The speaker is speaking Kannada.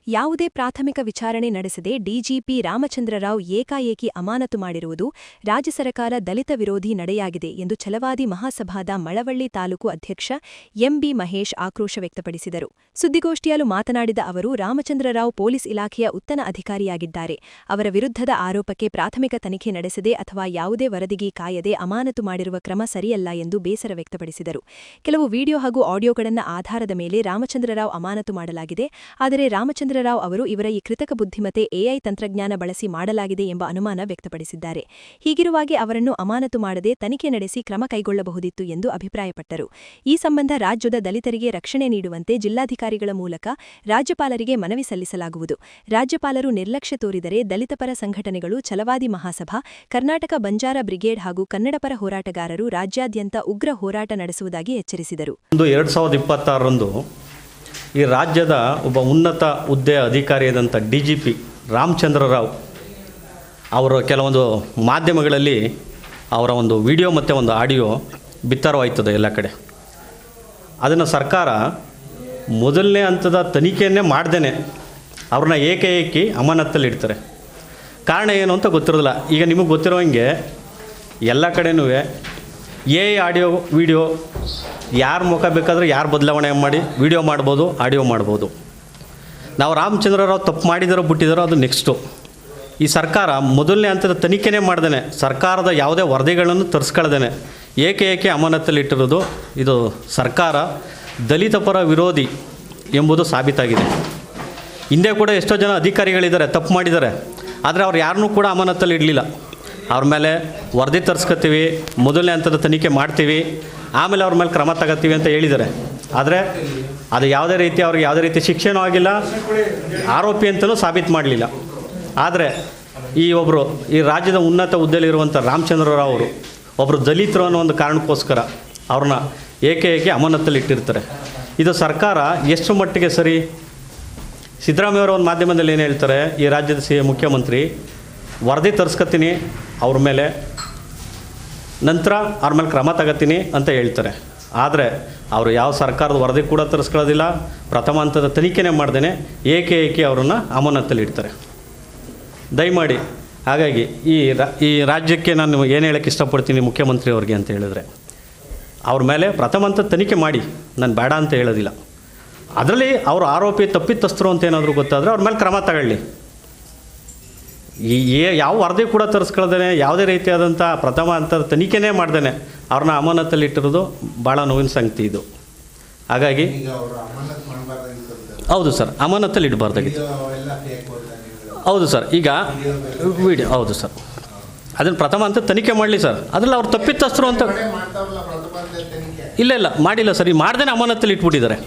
ಯಾವುದೇ ಪ್ರಾಥಮಿಕ ವಿಚಾರಣೆ ನಡೆಸದೆ ಡಿಜಿಪಿ ರಾಮಚಂದ್ರರಾವ್ ಏಕಾಏಕಿ ಅಮಾನತು ಮಾಡಿರುವುದು ರಾಜ್ಯ ಸರ್ಕಾರ ದಲಿತ ವಿರೋಧಿ ನಡೆಯಾಗಿದೆ ಎಂದು ಛಲವಾದಿ ಮಹಾಸಭಾದ ಮಳವಳ್ಳಿ ತಾಲೂಕು ಅಧ್ಯಕ್ಷ ಎಂಬಿ ಮಹೇಶ್ ಆಕ್ರೋಶ ವ್ಯಕ್ತಪಡಿಸಿದರು. ಸುದ್ದಿಗೋಷ್ಠಿಯಲ್ಲೂ ಮಾತನಾಡಿದ ಅವರು, ರಾಮಚಂದ್ರರಾವ್ ಪೊಲೀಸ್ ಇಲಾಖೆಯ ಉತ್ತಮ ಅಧಿಕಾರಿಯಾಗಿದ್ದಾರೆ. ಅವರ ವಿರುದ್ಧದ ಆರೋಪಕ್ಕೆ ಪ್ರಾಥಮಿಕ ತನಿಖೆ ನಡೆಸದೆ ಅಥವಾ ಯಾವುದೇ ವರದಿಗೆ ಕಾಯದೆ ಅಮಾನತು ಮಾಡಿರುವ ಕ್ರಮ ಸರಿಯಲ್ಲ ಎಂದು ಬೇಸರ ವ್ಯಕ್ತಪಡಿಸಿದರು. ಕೆಲವು ವಿಡಿಯೋ ಹಾಗೂ ಆಡಿಯೋಗಳನ್ನು ಆಧಾರದ ಮೇಲೆ ರಾಮಚಂದ್ರರಾವ್ ಅಮಾನತು ಮಾಡಲಾಗಿದೆ. ಆದರೆ ರಾಮಚಂದ್ರರಾವ್ ಅವರು ಇವರ ಈ ಕೃತಕ ಬುದ್ಧಿಮತ್ತೆ ಎಐ ತಂತ್ರಜ್ಞಾನ ಬಳಸಿ ಮಾಡಲಾಗಿದೆ ಎಂಬ ಅನುಮಾನ ವ್ಯಕ್ತಪಡಿಸಿದ್ದಾರೆ. ಹೀಗಿರುವಾಗೆ ಅವರನ್ನು ಅಮಾನತು ಮಾಡದೆ ತನಿಖೆ ನಡೆಸಿ ಕ್ರಮ ಕೈಗೊಳ್ಳಬಹುದಿತ್ತು ಎಂದು ಅಭಿಪ್ರಾಯಪಟ್ಟರು. ಈ ಸಂಬಂಧ ರಾಜ್ಯದ ದಲಿತರಿಗೆ ರಕ್ಷಣೆ ನೀಡುವಂತೆ ಜಿಲ್ಲಾಧಿಕಾರಿಗಳ ಮೂಲಕ ರಾಜ್ಯಪಾಲರಿಗೆ ಮನವಿ ಸಲ್ಲಿಸಲಾಗುವುದು. ರಾಜ್ಯಪಾಲರು ನಿರ್ಲಕ್ಷ್ಯ ತೋರಿದರೆ ದಲಿತಪರ ಸಂಘಟನೆಗಳು ಛಲವಾದಿ ಮಹಾಸಭಾ, ಕರ್ನಾಟಕ ಬಂಜಾರ ಬ್ರಿಗೇಡ್ ಹಾಗೂ ಕನ್ನಡಪರ ಹೋರಾಟಗಾರರು ರಾಜ್ಯಾದ್ಯಂತ ಉಗ್ರ ಹೋರಾಟ ನಡೆಸುವುದಾಗಿ ಎಚ್ಚರಿಸಿದರು. 2026ರಂದು ಈ ರಾಜ್ಯದ ಒಬ್ಬ ಉನ್ನತ ಹುದ್ದೆಯ ಅಧಿಕಾರಿಯಾದಂಥ ಡಿಜಿಪಿ ರಾಮಚಂದ್ರರಾವ್ ಅವರ ಕೆಲವೊಂದು ಮಾಧ್ಯಮಗಳಲ್ಲಿ ಅವರ ಒಂದು ವಿಡಿಯೋ ಮತ್ತು ಒಂದು ಆಡಿಯೋ ಬಿತ್ತರವಾಯ್ತದೆ ಎಲ್ಲ ಕಡೆ. ಅದನ್ನು ಸರ್ಕಾರ ಮೊದಲನೇ ಹಂತದ ತನಿಖೆಯನ್ನೇ ಮಾಡ್ದೇ ಅವ್ರನ್ನ ಏಕಾಏಕಿ ಅಮಾನತ್ತಲ್ಲಿಡ್ತಾರೆ. ಕಾರಣ ಏನು ಅಂತ ಗೊತ್ತಿರೋದಿಲ್ಲ. ಈಗ ನಿಮಗೆ ಗೊತ್ತಿರೋ ಹಾಗೆ ಎಲ್ಲ ಕಡೆನೂ ಆಡಿಯೋ ವಿಡಿಯೋ ಯಾರ ಮುಖ ಬೇಕಾದರೆ ಯಾರು ಬದಲಾವಣೆ ಮಾಡಿ ವಿಡಿಯೋ ಮಾಡ್ಬೋದು, ಆಡಿಯೋ ಮಾಡ್ಬೋದು. ನಾವು ರಾಮಚಂದ್ರರಾವ್ ತಪ್ಪು ಮಾಡಿದಾರೋ ಬಿಟ್ಟಿದ್ದಾರೋ ಅದು ನೆಕ್ಸ್ಟು. ಈ ಸರ್ಕಾರ ಮೊದಲನೇ ಹಂತದ ತನಿಖೆನೇ ಮಾಡ್ದೇ ಸರ್ಕಾರದ ಯಾವುದೇ ವರದಿಗಳನ್ನು ತರಿಸ್ಕೊಳ್ದೇ ಏಕೆ ಅಮಾನತ್ತಲ್ಲಿಟ್ಟಿರೋದು ಇದು ಸರ್ಕಾರ ದಲಿತ ಪರ ವಿರೋಧಿ ಎಂಬುದು ಸಾಬೀತಾಗಿದೆ. ಹಿಂದೆ ಕೂಡ ಎಷ್ಟೋ ಜನ ಅಧಿಕಾರಿಗಳಿದ್ದಾರೆ ತಪ್ಪು ಮಾಡಿದ್ದಾರೆ, ಆದರೆ ಅವ್ರು ಯಾರನ್ನೂ ಕೂಡ ಅಮಾನತ್ತಲ್ಲಿ ಇಡಲಿಲ್ಲ. ಅವ್ರ ಮೇಲೆ ವರದಿ ತರಿಸ್ಕೊತೀವಿ, ಮೊದಲನೇ ಹಂತದ ತನಿಖೆ ಮಾಡ್ತೀವಿ, ಆಮೇಲೆ ಅವ್ರ ಮೇಲೆ ಕ್ರಮ ತಗೋತೀವಿ ಅಂತ ಹೇಳಿದ್ದಾರೆ. ಆದರೆ ಅದು ಯಾವುದೇ ರೀತಿ ಶಿಕ್ಷೆನೂ ಆಗಿಲ್ಲ, ಆರೋಪಿ ಅಂತಲೂ ಸಾಬೀತು ಮಾಡಲಿಲ್ಲ. ಆದರೆ ಈ ರಾಜ್ಯದ ಉನ್ನತ ಹುದ್ದೆಯಲ್ಲಿರುವಂಥ ರಾಮಚಂದ್ರರಾವ್ ಅವರು ಒಬ್ಬರು ದಲಿತರು ಅನ್ನೋ ಒಂದು ಕಾರಣಕ್ಕೋಸ್ಕರ ಅವ್ರನ್ನ ಏಕಾಏಕಿ ಅಮಾನತ್ತಲ್ಲಿ ಇಟ್ಟಿರ್ತಾರೆ. ಇದು ಸರ್ಕಾರ ಎಷ್ಟು ಮಟ್ಟಿಗೆ ಸರಿ? ಸಿದ್ದರಾಮಯ್ಯವರ ಒಂದು ಮಾಧ್ಯಮದಲ್ಲಿ ಏನು ಹೇಳ್ತಾರೆ, ಈ ರಾಜ್ಯದ ಮುಖ್ಯಮಂತ್ರಿ ವರದಿ ತರಿಸ್ಕೊತೀನಿ ಅವ್ರ ಮೇಲೆ, ನಂತರ ಅವ್ರ ಮೇಲೆ ಕ್ರಮ ತಗೋತೀನಿ ಅಂತ ಹೇಳ್ತಾರೆ. ಆದರೆ ಅವರು ಯಾವ ಸರ್ಕಾರದ ವರದಿ ಕೂಡ ತರಿಸ್ಕೊಳ್ಳೋದಿಲ್ಲ, ಪ್ರಥಮ ಹಂತದ ತನಿಖೆನೇ ಮಾಡ್ದೇ ಏಕಾಏಕಿ ಅವರನ್ನು ಅಮಾನತ್ತಲ್ಲಿ ಇಡ್ತಾರೆ. ದಯಮಾಡಿ ಹಾಗಾಗಿ ಈ ರಾಜ್ಯಕ್ಕೆ ನಾನು ಏನು ಹೇಳೋಕ್ಕೆ ಇಷ್ಟಪಡ್ತೀನಿ ಮುಖ್ಯಮಂತ್ರಿ ಅವ್ರಿಗೆ ಅಂತ ಹೇಳಿದ್ರೆ, ಅವ್ರ ಮೇಲೆ ಪ್ರಥಮ ಹಂತದ ತನಿಖೆ ಮಾಡಿ, ನಾನು ಬೇಡ ಅಂತ ಹೇಳೋದಿಲ್ಲ. ಅದರಲ್ಲಿ ಅವರು ಆರೋಪಿ ತಪ್ಪಿತಸ್ಥರು ಅಂತ ಏನಾದರೂ ಗೊತ್ತಾದರೆ ಅವ್ರ ಮೇಲೆ ಕ್ರಮ ತಗೊಳ್ಳಿ. ಯಾವ ವರದಿ ಕೂಡ ತರಿಸ್ಕೊಳ್ದೇ ಯಾವುದೇ ರೀತಿಯಾದಂಥ ಪ್ರಥಮ ಹಂತದ ತನಿಖೆನೇ ಮಾಡ್ದೇ ಅವ್ರನ್ನ ಅಮಾನತ್ತಲ್ಲಿ ಇಟ್ಟಿರೋದು ಭಾಳ ನೋವಿನ ಸಂಗತಿ ಇದು. ಹಾಗಾಗಿ ಹೌದು ಸರ್, ಅಮಾನತ್ತಲ್ಲಿ ಇಡಬಾರ್ದಾಗಿತ್ತು. ಹೌದು ಸರ್, ಈಗ ವಿಡಿಯೋ ಹೌದು ಸರ್, ಅದನ್ನು ಪ್ರಥಮ ಹಂತದ ತನಿಖೆ ಮಾಡಲಿ ಸರ್. ಅದರಲ್ಲಿ ಅವ್ರು ತಪ್ಪಿತಸ್ಥರು ಅಂತ ಇಲ್ಲ ಮಾಡಿಲ್ಲ ಸರ್, ಈ ಮಾಡ್ದೇ ಅಮಾನತ್ತಲ್ಲಿ ಇಟ್ಬಿಟ್ಟಿದ್ದಾರೆ.